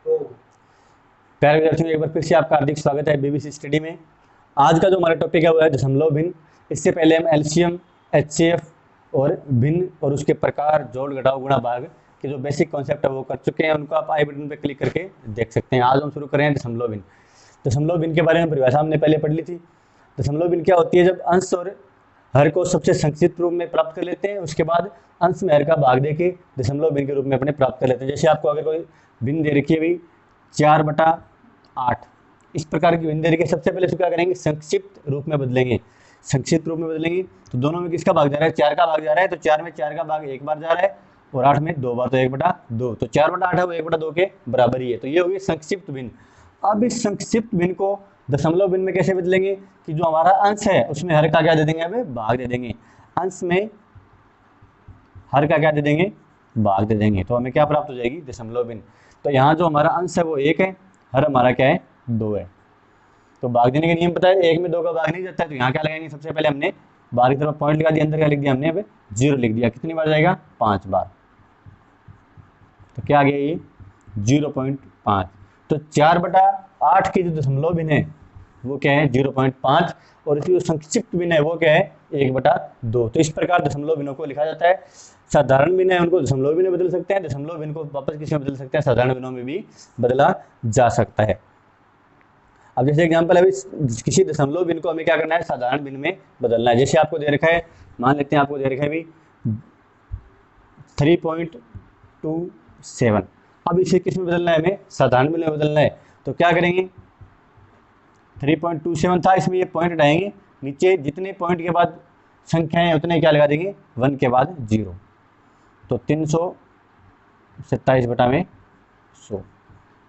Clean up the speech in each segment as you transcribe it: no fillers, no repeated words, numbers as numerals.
प्यारे विद्यार्थियों, एक बार फिर से आपका हार्दिक स्वागत है बीबीसी स्टडी में। आज का जो हमारा टॉपिक है वो है दशमलव भिन्न। इससे पहले हम एलसीएम, एचसीएफ और भिन्न और उसके प्रकार, जोड़, घटाव, गुणा, भाग के जो बेसिक कॉन्सेप्ट है वो कर चुके हैं। उनको आप आई बटन पर क्लिक करके देख सकते हैं। आज हम शुरू करें दशमलव भिन्न। दशमलव भिन्न के बारे में परिभाषा हमने पहले पढ़ ली थी। दशमलव भिन्न क्या होती है? जब अंश और हर को सबसे संक्षिप्त रूप में प्राप्त कर लेते हैं, उसके बाद अंश में हर का भाग देके दशमलव भिन्न के रूप में अपने प्राप्त कर लेते हैं। जैसे आपको अगर कोई भिन्न दे रखी है भाई 4/8, इस प्रकार की भिन्न दे रखी है, सबसे पहले इसको क्या करेंगे? संक्षिप्त रूप में बदलेंगे। संक्षिप्त रूप में बदलेंगे तो दोनों में किसका भाग जा रहा है? 4 का भाग जा रहा है, तो 4 में 4 का भाग एक बार जा रहा है और 8 में 2 बार, तो 1/2। तो 4/8 है वो 1/2 के बराबर ही है। तो ये होगी संक्षिप्त भिन्न। अब इस संक्षिप्त भिन्न को दशमलव भिन्न में कैसे बदलेंगे कि जो हमारा अंश है उसमें हर का क्या दे देंगे? अब भाग दे देंगे। अंश में हर का क्या दे देंगे? भाग दे देंगे। तो हमें क्या प्राप्त हो जाएगी? दशमलव भिन्न। तो यहाँ जो हमारा अंश है वो 1 है, हर हमारा क्या है? 2 है। तो भाग देने के नियम पता है, 1 में 2 का भाग नहीं जाता है। तो यहाँ क्या लगाएंगे? सबसे पहले हमने बाहर की तरफ पॉइंट लगा दिया, अंदर क्या लिख दिया हमने? अब 0 लिख दिया। कितनी बार जाएगा? 5 बार। तो क्या आ गया ये? 0.5। तो 4/8 की जो दशमलव भिन्न है वो क्या है? 0.5। और इसकी जो संक्षिप्त भिन्न है वो क्या है? 1/2। तो इस प्रकार दशमलव भिन्नों को लिखा जाता है। साधारण भिन्न है उनको दशमलव भिन्न में बदल सकते हैं, दशमलव भिन्न को वापस किसी में बदल सकते हैं, साधारण भिन्नों में भी बदला जा सकता है। अब जैसे एग्जांपल है, किसी दशमलव भिन्न को हमें क्या करना है? साधारण भिन्न में बदलना है। जैसे आपको दे रखा है, मान लेते हैं आपको दे रखा है भी 3.27। अब इसे किस में बदलना है? हमें साधारण भिन्न में बदलना है। तो क्या करेंगे? 3.27 था, इसमें ये पॉइंट हटाएंगे, नीचे जितने पॉइंट के बाद संख्याएं उतने क्या लगा देंगे? 1 के बाद 0। तो 327/100।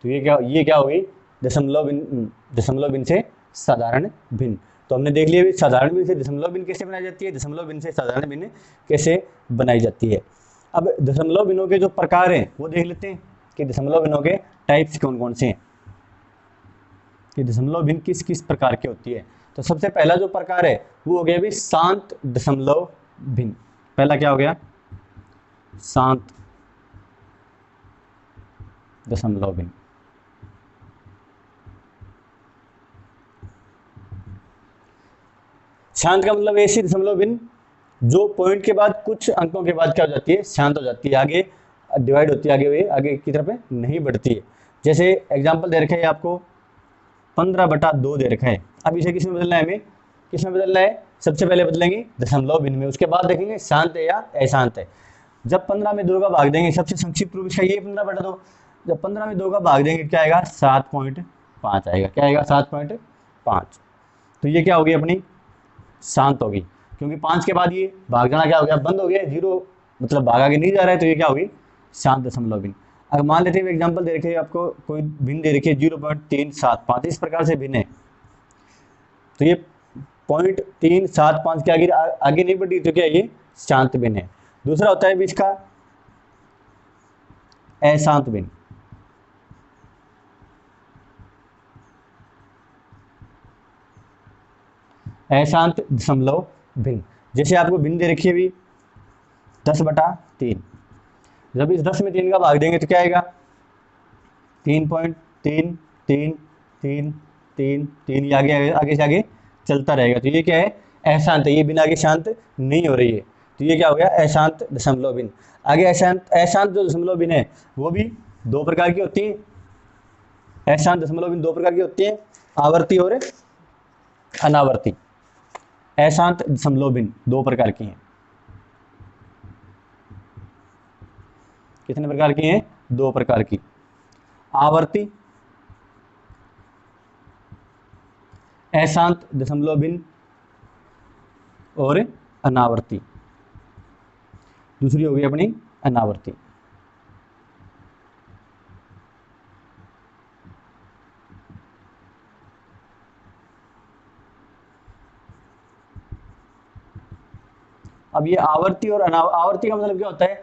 तो ये क्या हो गई? दशमलव भिन्न से साधारण भिन्न। तो हमने देख लिया साधारण भिन्न से दशमलव भिन्न कैसे बनाई जाती है, दशमलव भिन्न से साधारण भिन्न कैसे बनाई जाती है। अब दशमलव भिन्नों के जो प्रकार हैं वो देख लेते हैं कि दशमलव भिन्नों के टाइप्स कौन कौन से हैं, कि दशमलव भिन्न किस किस प्रकार की होती है। तो सबसे पहला जो प्रकार है वो हो गया भी शांत दशमलव भिन्न। पहला क्या हो गया? शांत दशमलव भिन्न। शांत का मतलब ऐसी दशमलव भिन्न जो पॉइंट के बाद कुछ अंकों के बाद क्या हो जाती है? शांत हो जाती है, आगे डिवाइड होती है, आगे की तरफ नहीं बढ़ती है। जैसे एग्जांपल दे रखा है आपको 15/2 दे रखा है। अब इसे किस में बदलना है? हमें किस में बदलना है? सबसे पहले बदलेंगे दशमलव भिन्न में, उसके बाद देखेंगे शांत है या अशांत है। जब 15 में 2 का भाग देंगे, सबसे संक्षिप्त रूप इसका ये 15/2। जब 15 में 2 का भाग देंगे क्या आएगा? 7.5 आएगा। क्या आएगा? 7.5। तो ये क्या होगी? अपनी शांत होगी, क्योंकि 5 के बाद ये भाग जाना क्या हो गया? बंद हो गया। 0 मतलब भाग आगे नहीं जा रहा है, तो ये क्या होगी? शांत दशमलव भिन्न। अगर मान लेते हैं एग्जांपल दे रखे आपको, कोई भिन्न दे रखी है 0.375, इस प्रकार से भिन्न है, तो ये 0.375 के आगे नहीं बढ़ी, तो क्या ये शांत भिन्न है। दूसरा होता है भी इसका अशांत भिन्न। अशांत दशमलव भिन्न, जैसे आपको भिन्न दे रखी है भी 10/3। जब इस 10 में 3 का भाग देंगे तो क्या आएगा? 3.33333, ये आगे से आगे चलता रहेगा। तो ये क्या है? अशांत है। ये भिन्न आगे शांत नहीं हो रही है, तो ये क्या हो गया? अशांत दशमलव भिन्न। आगे अशांत जो दशमलव भिन्न है वो भी 2 प्रकार की होती है। अशांत दशमलव भिन्न 2 प्रकार की होती है, आवर्ती और अनावर्ती। अशांत दशमलव भिन्न 2 प्रकार की हैं। कितने प्रकार की हैं? 2 प्रकार की। आवर्ती अशांत दशमलव भिन्न और अनावर्ती। दूसरी होगी अपनी अनावर्ती। अब ये आवर्ती और अनावर्ती का मतलब क्या होता है?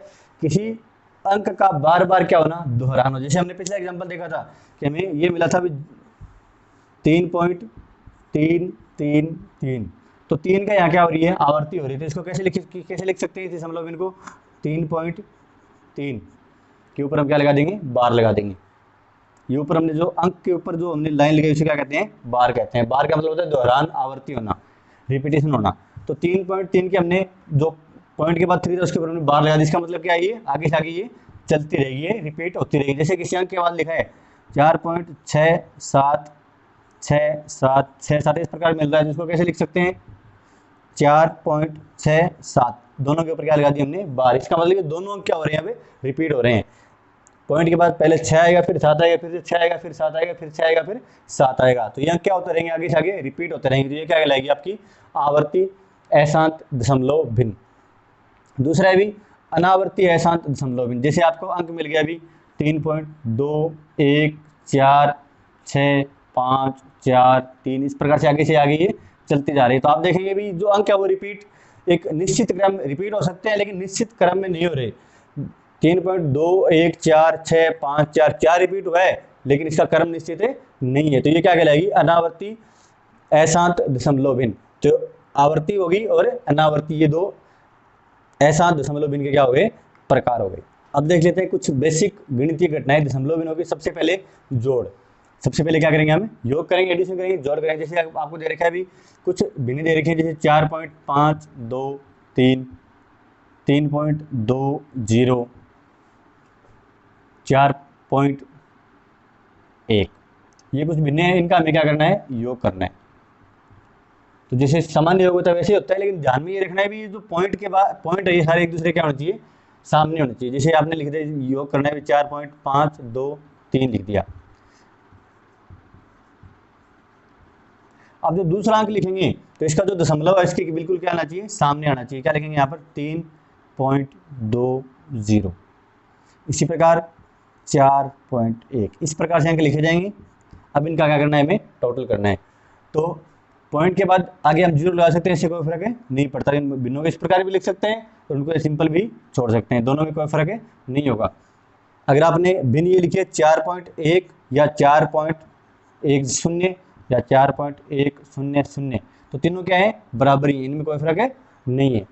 किसी अंक का बार बार क्या होना? दोहराना। जैसे हमने पिछला एग्जांपल देखा था कि हमें ये मिला था 3.333, तो 3 का यहाँ क्या हो रही है? आवर्ती हो रही है। तो इसको कैसे लिख सकते हैं दशमलव भिन्न को? 3.3 के ऊपर हम क्या लगा देंगे? बार लगा देंगे। ये ऊपर हमने जो अंक के ऊपर जो हमने लाइन लगाई उसे क्या कहते हैं, बार कहते हैं। बार का मतलब होता है दोहरान, आवर्ती होना, रिपीटेशन होना। तो 3.3 के हमने जो पॉइंट के बाद 3 था उसके ऊपर हमने बार लगा दी। इसका मतलब क्या है, ये आगे से आगे ये चलती रहेगी, ये रिपीट होती रहेगी। जैसे किसी अंक के बाद लिखा है 4.676767 इस प्रकार मिल रहा है, जिसको कैसे लिख सकते हैं 4.67, दोनों के ऊपर क्या लगा दी हमने, बार। इसका मतलब ये दोनों अंक क्या हो रहे हैं, यहाँ पे रिपीट हो रहे हैं। पॉइंट के बाद पहले 6 आएगा, फिर 7 आएगा, फिर से 6 आएगा, फिर 7 आएगा, फिर 6 आएगा, फिर 7 आएगा। तो ये अंक क्या होते रहेंगे, आगे से आगे रिपीट होते रहेंगे। तो ये क्या कहलाएगी आपकी आवर्ती अशांत दशमलव भिन्न। दूसरा है भी अनावर्ती अशांत दशमलव भिन्न। जैसे आपको अंक मिल गया अभी 3.2146543, इस प्रकार से आगे ये चलती जा रही है। तो आप देखेंगे भी जो अंक है वो रिपीट एक निश्चित क्रम रिपीट हो सकते हैं, लेकिन निश्चित क्रम में नहीं हो रहे। 3.2146544 क्या रिपीट हुआ है, लेकिन इसका क्रम निश्चित नहीं है। तो ये क्या कहलाएगी, अनावर्ती अशांत दशमलव भिन्न। तो आवर्ती होगी और अनावर्ती, ये दो अशांत दशमलव भिन्न के क्या हो गए, प्रकार हो गए। अब देख लेते हैं कुछ बेसिक गणितीय घटनाएं दशमलव भिन्नों की। सबसे पहले जोड़। सबसे पहले क्या करेंगे, हम योग करेंगे, एडिशन करेंगे, जोड़ करेंगे। जैसे आपको दे रखा है अभी कुछ भिन्न दे रखे हैं, जैसे 4.523, 3.20, 4.1, ये कुछ भिन्न है, इनका हमें क्या करना है, योग करना है। तो जैसे सामान्य योग होता है वैसे होता है, लेकिन ध्यान में ये रखना है भी जो पॉइंट के बाद पॉइंट है ये सारे एक दूसरे क्या होना चाहिए, सामने होना चाहिए। जैसे आपने लिख दिया योग करना है 4.523 लिख दिया। अब जो दूसरा अंक लिखेंगे तो इसका जो दशमलव है इसके बिल्कुल क्या आना चाहिए, सामने आना चाहिए। क्या लिखेंगे यहाँ पर 3.20। इसी प्रकार 4.1, इस प्रकार से अंक लिखे जाएंगे। अब इनका क्या करना है, हमें टोटल करना है। तो पॉइंट के बाद आगे हम जीरो लगा सकते हैं, इससे कोई फर्क है नहीं पड़ता। इन भिन्नों को इस प्रकार भी लिख सकते हैं और उनको सिंपल भी छोड़ सकते हैं, दोनों में कोई फर्क है नहीं होगा। अगर आपने भिन्न ये लिखिए 4.1 या 4.10 या 4.100, तो तीनों क्या है, बराबरी, इनमें कोई फर्क है नहीं है।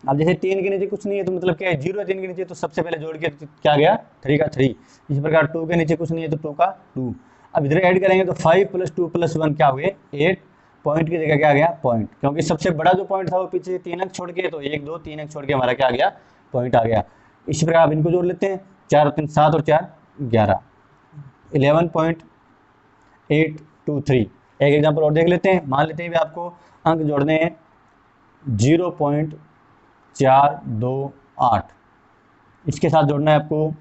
अब जैसे 3 के नीचे कुछ नहीं है तो मतलब क्या है, 0 है 3 के नीचे, तो सबसे पहले जोड़ के क्या गया, 3 का 3। इसी प्रकार 2 के नीचे कुछ नहीं है तो 2 का 2। अब इधर ऐड करेंगे तो 5 + 2 + 1 क्या हो गए, 8। पॉइंट की जगह क्या आ गया, पॉइंट, क्योंकि सबसे बड़ा जो पॉइंट था वो पीछे 3 अंक छोड़ के, तो 1 2 3 अंक छोड़ के हमारा क्या आ गया, पॉइंट आ गया। इसी प्रकार आप इनको जोड़ लेते हैं, 4 और 3 7 और 4 11, 11.823। एक एग्जाम्पल और देख लेते हैं। मान लेते हैं भी आपको अंक जोड़ने हैं 0.428, इसके साथ जोड़ना है आपको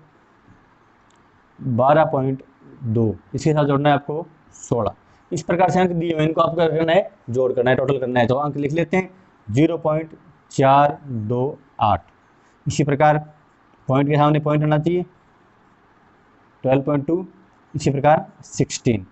12.2, इसके साथ जोड़ना है आपको 16। इस प्रकार से अंक दिए हुए, इनको आपको क्या करना है, जोड़ करना है, टोटल करना है। तो अंक लिख लेते हैं 0.428। इसी प्रकार पॉइंट के सामने पॉइंट होना चाहिए 12.2, इसी प्रकार 16।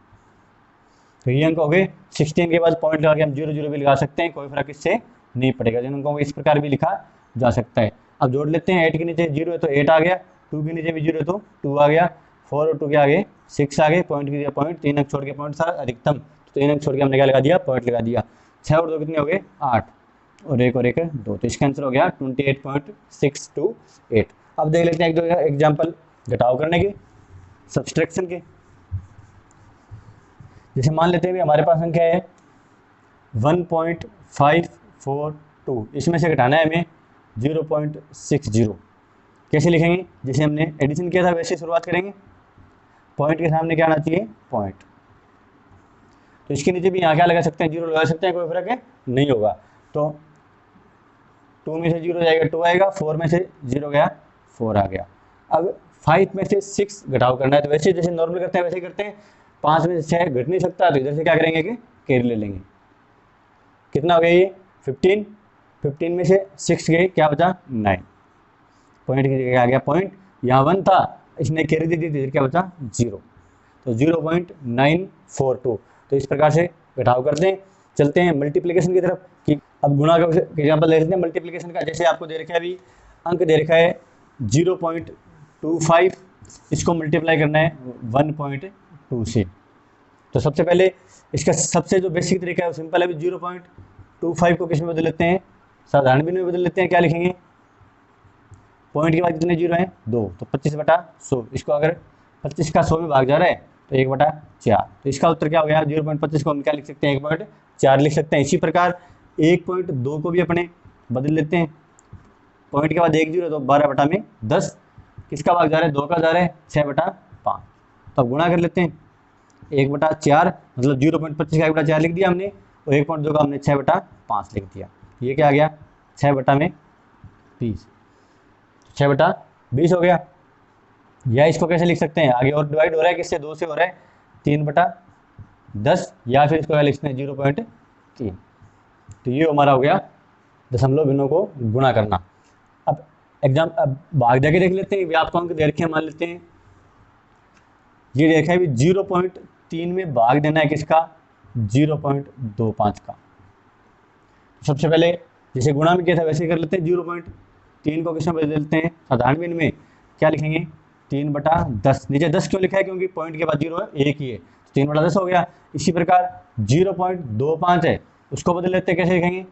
तो ये अंक हो गए। 16 के बाद पॉइंट लगा के हम 0 0 भी लगा सकते हैं, कोई फर्क इससे नहीं पड़ेगा। जिन अंकों को इस प्रकार भी लिखा जा सकता है। अब जोड़ लेते हैं, 8 के नीचे 0 है तो 8 आ गया, 2 के नीचे भी 0 है तो 2 आ गया, 4 और 2 के आगे 6 आ गए, पॉइंट की जगह पॉइंट, 3 अंक छोड़ के पॉइंट था अधिकतम, तो 3 अंक छोड़ के हमने क्या लगा दिया, पॉइंट लगा दिया। 6 और 2 कितने हो गए, 8, और 1 और 1 2, तो इसका आंसर हो गया 28.628। अब देख लेते हैं एक दो एग्जाम्पल घटाव करने के, सब्सट्रैक्शन के। जैसे मान लेते हैं हमारे पास संख्या है 1.542, इसमें से घटाना है हमें 0.60। कैसे लिखेंगे, जैसे हमने एडिशन किया था वैसे शुरुआत करेंगे। पॉइंट के सामने क्या आना चाहिए, पॉइंट। तो इसके नीचे भी यहाँ क्या लगा सकते हैं, 0 लगा सकते हैं, कोई फर्क है नहीं होगा। तो 2 में से 0 जाएगा 2 आएगा, 4 में से 0 गया 4 आ गया। अब 5 में से 6 घटाव करना है, तो वैसे जैसे नॉर्मल करते हैं वैसे करते हैं। 5 में से 6 घट नहीं सकता, तो इधर से क्या करेंगे कि कैरी ले लेंगे। कितना हो गया ये 15, 15 में से 6 गए, क्या बचा 9। पॉइंट की जगह आ गया पॉइंट, यहाँ 1 था, इसने कैरी दे दी, इधर क्या बचा 0, तो 0.942। तो इस प्रकार से घटाव करते हैं। चलते हैं मल्टीप्लिकेशन की तरफ कि अब गुणा का एग्जाम्पल ले लेते हैं मल्टीप्लिकेशन का। जैसे आपको दे रखा है अभी अंक दे रखा है 0.25, इसको मल्टीप्लाई करना है 1.2 से। तो सबसे पहले इसका सबसे जो बेसिक तरीका है वो सिंपल है, 0.25 को किस में बदल लेते हैं, साधारण भिन्न में बदल लेते हैं। क्या लिखेंगे, पॉइंट के बाद कितने 0 हैं 2, तो 25/100। इसको अगर 25 का 100 में भाग जा रहा है तो 1/4। तो इसका उत्तर क्या हो गया, 0.25 को हम क्या लिख सकते हैं, 1/4 लिख सकते हैं। इसी प्रकार 1.2 को भी अपने बदल लेते हैं, पॉइंट के बाद 1 0 तो 12/10। किसका भाग जा रहा है, 2 का जा रहा है, 6/5। तो अब गुणा कर लेते हैं, 1/4 मतलब 0.25 का 1/4 लिख दिया हमने, और 1.2 का हमने 6/5 लिख दिया। ये क्या आ गया, 6/20, 6/20 हो गया। या इसको कैसे लिख सकते हैं, आगे और डिवाइड हो रहा है किससे, 2 से हो रहा है, 3/10, या फिर इसको क्या लिखते हैं 0.3। तो ये हमारा हो गया दशमलव भिन्नों को गुणा करना। अब भाग जाके देख लेते हैं, व्यापकांक दे रखे हैं, मान लेते हैं ये देखा है भी 0.3 में भाग देना है किसका, 0.25 का। सबसे पहले जैसे गुणा में किया था वैसे ही कर लेते हैं, 0.3 को किसमें बदल देते हैं, साधारण भिन्न में क्या लिखेंगे, 3/10। नीचे 10 क्यों लिखा है, क्योंकि पॉइंट के बाद 0 है, एक ही है, 3/10 हो गया। इसी प्रकार 0.25 है, उसको बदल लेते हैं, कैसे लिखेंगे,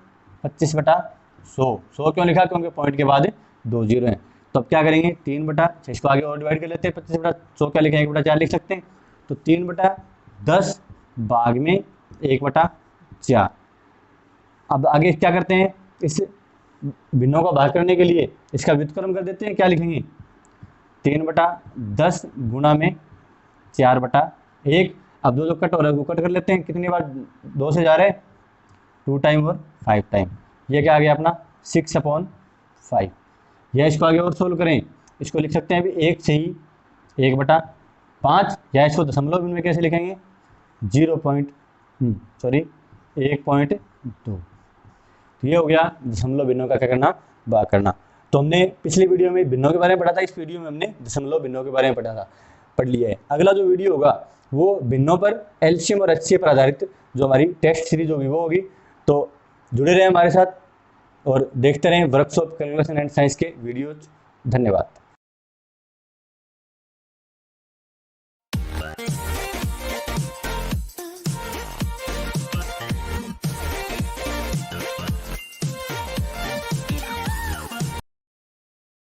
25/100। 100 क्यों लिखा, क्योंकि पॉइंट के बाद 2 0 हैं। तो अब क्या करेंगे, 3/6, इसको आगे और डिवाइड कर लेते हैं, 25/100 क्या लिखेंगे, 1/4 लिख सकते हैं। तो 3/10 भाग में 1/4। अब आगे क्या करते हैं, इस भिन्नों का भाग करने के लिए इसका व्युत्क्रम कर देते हैं, क्या लिखेंगे, 3/10 गुणा में 4/1। अब 2 कट हो रहा है, वो कट कर लेते हैं, कितनी बार 2 से जा रहे हैं, 2 टाइम और 5 टाइम। ये क्या आ गया अपना 6/5। या इसको आगे और सोल्व करें, इसको लिख सकते हैं अभी 1 से ही 1/5, या इसको दशमलव भिन्न में कैसे लिखेंगे, 1.2। तो ये हो गया दशमलव भिन्नों का क्या करना, भाग करना। तो हमने पिछली वीडियो में भिन्नों के बारे में पढ़ा था, इस वीडियो में हमने दशमलव भिन्नों के बारे में पढ़ लिया है। अगला जो वीडियो होगा वो भिन्नों पर एलसीएम और एचसीएफ पर आधारित जो हमारी टेस्ट सीरीज होगी वो होगी। तो जुड़े रहें हमारे साथ और देखते रहें वर्कशॉप कैलकुलेशन एंड साइंस के वीडियोज। धन्यवाद।